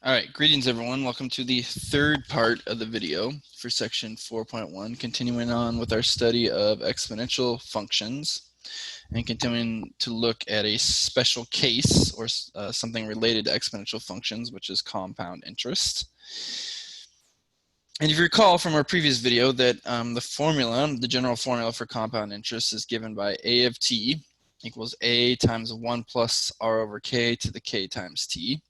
All right, greetings everyone. Welcome to the third part of the video for section 4.1, continuing on with our study of exponential functions and continuing to look at a special case or something related to exponential functions, which is compound interest. And if you recall from our previous video that the general formula for compound interest is given by A of t equals A times 1 plus R over K to the K times T.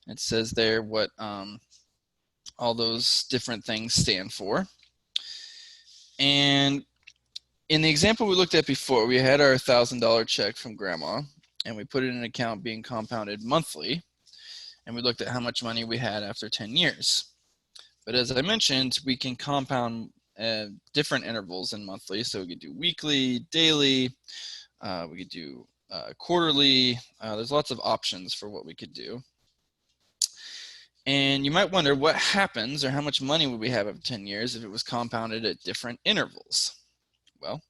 It says there what all those different things stand for. And in the example we looked at before, we had our $1,000 check from grandma, and we put it in an account being compounded monthly, and we looked at how much money we had after 10 years. But as I mentioned, we can compound different intervals in monthly, so we could do weekly, daily, we could do quarterly. There's lots of options for what we could do. And you might wonder what happens or how much money would we have after 10 years if it was compounded at different intervals? Well,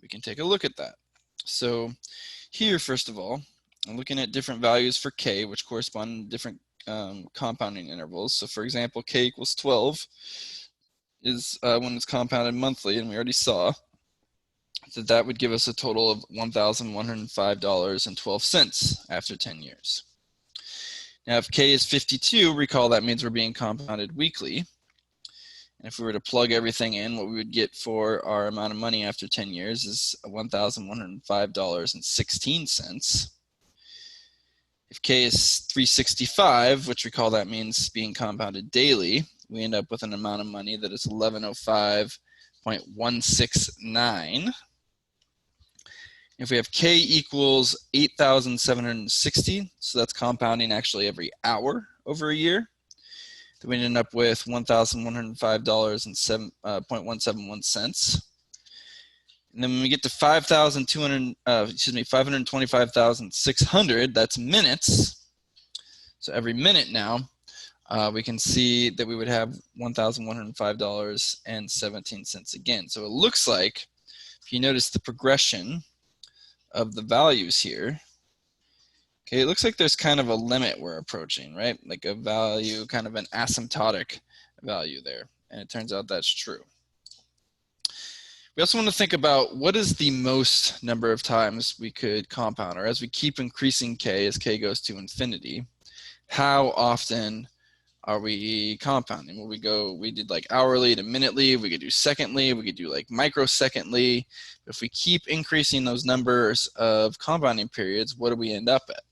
we can take a look at that. So here, first of all, I'm looking at different values for K, which correspond to different compounding intervals. So for example, K equals 12 is when it's compounded monthly, and we already saw that that would give us a total of $1,105.12 after 10 years. Now, if K is 52, recall that means we're being compounded weekly. And if we were to plug everything in, what we would get for our amount of money after 10 years is $1,105.16. If K is 365, which recall that means being compounded daily, we end up with an amount of money that is $1105.169. If we have K equals 8,760, so that's compounding actually every hour over a year, then we end up with $1,105.171. And then when we get to 525,600, that's minutes. So every minute now, we can see that we would have $1,105.17 again. So it looks like, if you notice the progression of the values here, okay, it looks like there's kind of a limit we're approaching, right? Like a value, kind of an asymptotic value there. And it turns out that's true. We also want to think about what is the most number of times we could compound, or as we keep increasing K as K goes to infinity, how often are we compounding? Well, we did like hourly to minutely, we could do secondly, we could do like microsecondly. If we keep increasing those numbers of compounding periods, what do we end up at?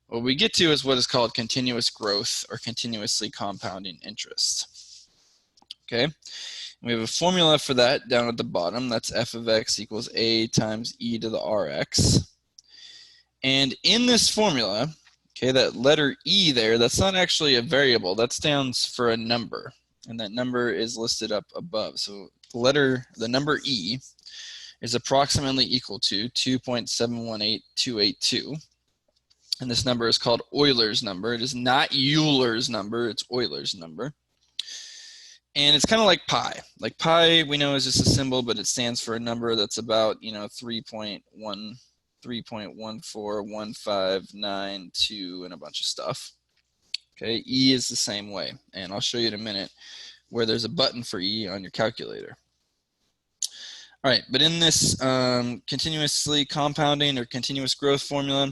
What we get to is what is called continuous growth or continuously compounding interest. Okay, and we have a formula for that down at the bottom. That's f of x equals a times e to the rx. And in this formula, okay, that letter E there, that's not actually a variable. That stands for a number, and that number is listed up above. So the number E is approximately equal to 2.718282. And this number is called Euler's number. It is not Euler's number, it's Euler's number. And it's kind of like pi. Like pi, we know is just a symbol, but it stands for a number that's about, 3.1415992 and a bunch of stuff. Okay, E is the same way, and I'll show you in a minute where there's a button for E on your calculator. All right, but in this continuously compounding or continuous growth formula,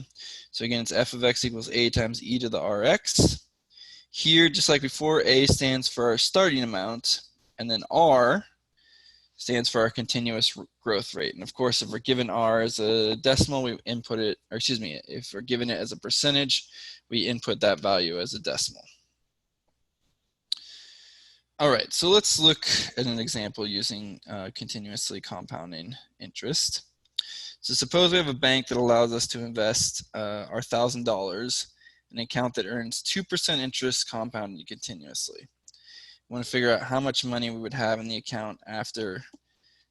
so again, it's f of x equals a times e to the rx. Here, just like before, a stands for our starting amount, and then r stands for our continuous growth rate. And of course, if we're given r as a decimal, we input it, or excuse me, if we're given it as a percentage, we input that value as a decimal. All right, so let's look at an example using continuously compounding interest. So suppose we have a bank that allows us to invest our $1,000 in an account that earns 2% interest compounded continuously. We want to figure out how much money we would have in the account after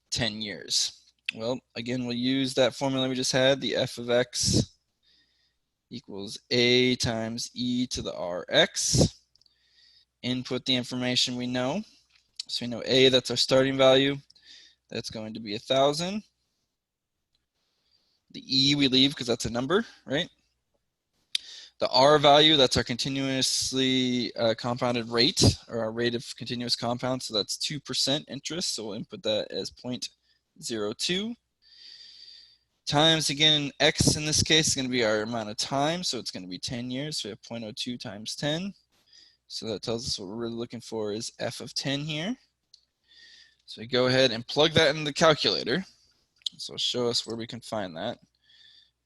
10 years. Well, again, we'll use that formula we just had, the f of x equals a times e to the rx. Input the information we know. So we know a, that's our starting value. That's going to be 1,000. The e we leave because that's a number, right? The R value, that's our continuously compounded rate, or our rate of continuous compound. So that's 2% interest. So we'll input that as 0.02. Times, again, X in this case is going to be our amount of time. So it's going to be 10 years. So we have 0.02 times 10. So that tells us what we're really looking for is f of 10 here. So we go ahead and plug that in the calculator. So it'll show us where we can find that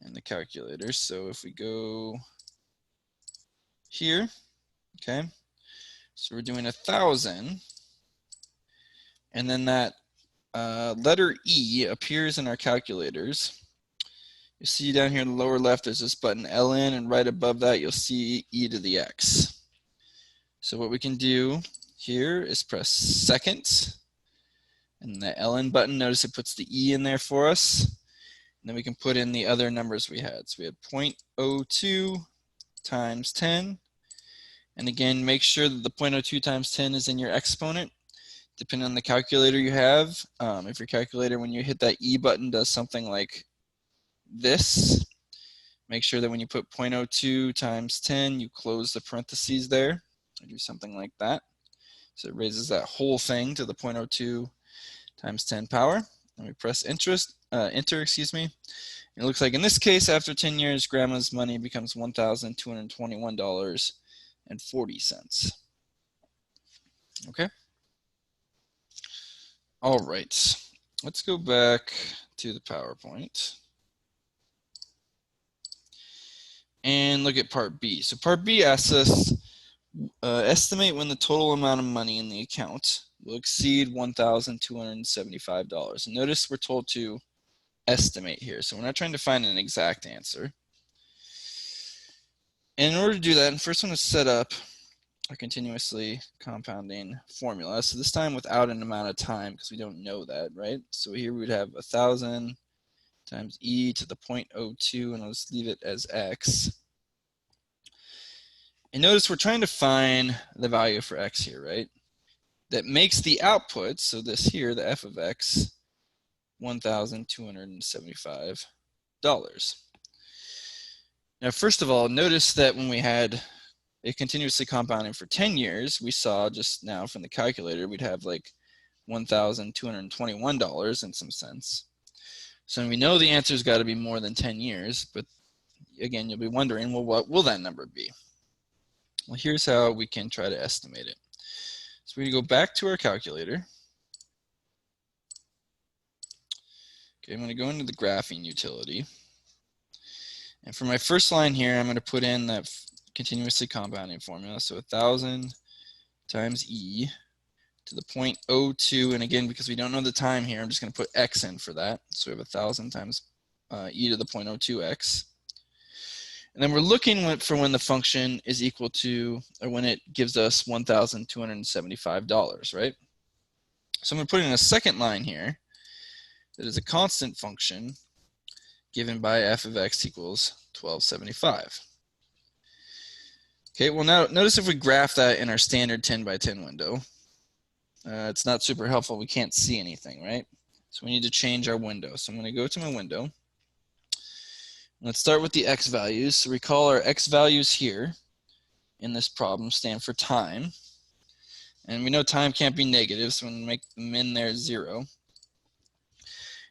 in the calculator. So if we go here, okay, so we're doing 1,000, and then that letter E appears in our calculators. You see down here in the lower left, there's this button ln, and right above that, you'll see e to the x. So what we can do here is press second, and the ln button, notice it puts the e in there for us. And then we can put in the other numbers we had. So we had 0.02 times 10. And again, make sure that the 0.02 times 10 is in your exponent, depending on the calculator you have. If your calculator, when you hit that E button, does something like this, make sure that when you put 0.02 times 10, you close the parentheses there, or do something like that. So it raises that whole thing to the 0.02 times 10 power. And we press enter, excuse me. And it looks like in this case, after 10 years, grandma's money becomes $1,221.40. Okay. All right. Let's go back to the PowerPoint and look at part B. So part B asks us, estimate when the total amount of money in the account will exceed $1,275. And notice we're told to estimate here. So we're not trying to find an exact answer. And in order to do that, first I want to set up a continuously compounding formula. So this time without an amount of time, because we don't know that, right? So here we would have 1,000 times e to the 0.02, and I'll just leave it as x. And notice we're trying to find the value for x here, right? That makes the output, so this here, the f of x, $1,275. Now, first of all, notice that when we had it continuously compounding for 10 years, we saw just now from the calculator, we'd have like $1,221 in some cents. So we know the answer's got to be more than 10 years, but again, you'll be wondering, well, what will that number be? Well, here's how we can try to estimate it. So we're going to go back to our calculator. Okay, I'm going to go into the graphing utility. And for my first line here, I'm going to put in that continuously compounding formula. So 1,000 times e to the 0.02. And again, because we don't know the time here, I'm just going to put x in for that. So we have 1,000 times e to the 0.02x. And then we're looking for when the function is equal to, or when it gives us $1,275, right? So I'm going to put in a second line here that is a constant function given by f of x equals 1275. Okay, well now notice if we graph that in our standard 10 by 10 window, it's not super helpful. We can't see anything, right? So we need to change our window. So I'm going to go to my window. Let's start with the x values. So recall our x values here in this problem stand for time. And we know time can't be negative, so I'm going to make the min there 0.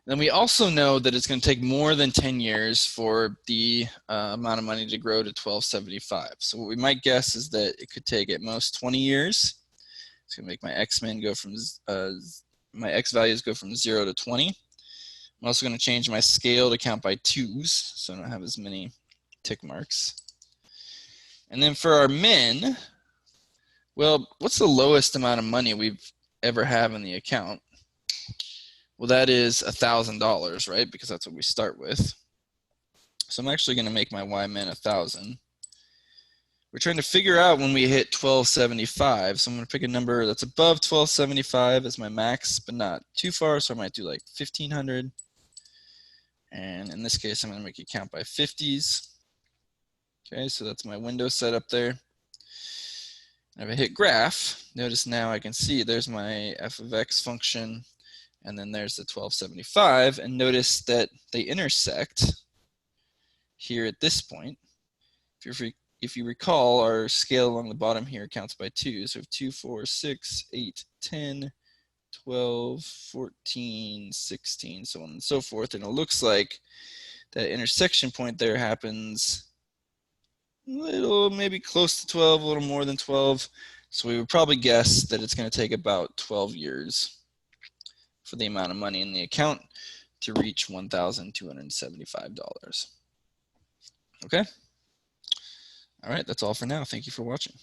Then we also know that it's going to take more than 10 years for the amount of money to grow to 1275. So what we might guess is that it could take at most 20 years. It's going to make my x min go from my x values go from 0 to 20. I'm also going to change my scale to count by 2s, so I don't have as many tick marks. And then for our min, well, what's the lowest amount of money we've ever have in the account? Well, that is $1,000, right? Because that's what we start with. So I'm actually going to make my y min 1,000. We're trying to figure out when we hit 1275. So I'm going to pick a number that's above 1275 as my max, but not too far. So I might do like 1,500. And in this case, I'm going to make it count by 50s. Okay, so that's my window set up there. If I hit graph, notice now I can see there's my f of x function, and then there's the 1275. And notice that they intersect here at this point. If if you recall, our scale along the bottom here counts by 2. So we have 2, 4, 6, 8, 10, 12, 14, 16, so on and so forth. And it looks like that intersection point there happens a little, maybe close to 12, a little more than 12. So we would probably guess that it's going to take about 12 years for the amount of money in the account to reach $1,275. Okay? All right, that's all for now. Thank you for watching.